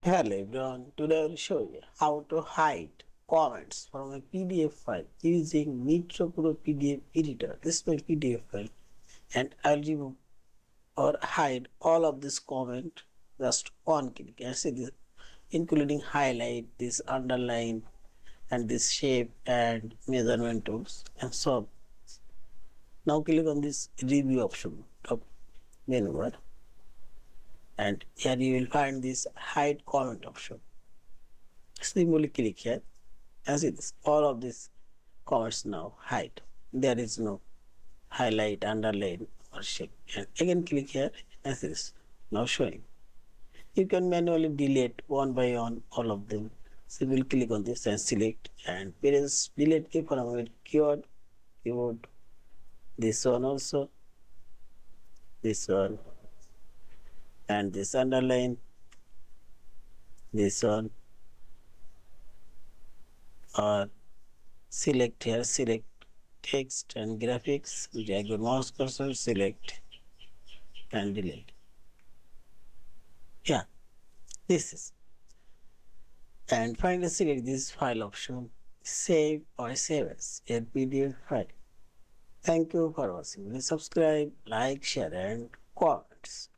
Hello everyone, today I will show you how to hide comments from a PDF file using Nitro Pro PDF Editor. This is my PDF file and I'll remove or hide all of this comment just one click. And see this, including highlight, this underline and this shape and measurement tools and so on. Now click on this review option top menu bar and here you will find this hide comment option. Simply click here and see this, all of these comments now hide. There is no highlight, underline or shape. And again click here and see this, now showing. You can manually delete one by one all of them. Simply click on this and select and press delete key from our keyboard. This one also, this one and this underline, this one, or select here, select text and graphics, drag your mouse cursor, select and delete. Yeah, this is. And finally select this file option, save or save as a PDF file. Thank you for watching. Please subscribe, like, share and comments.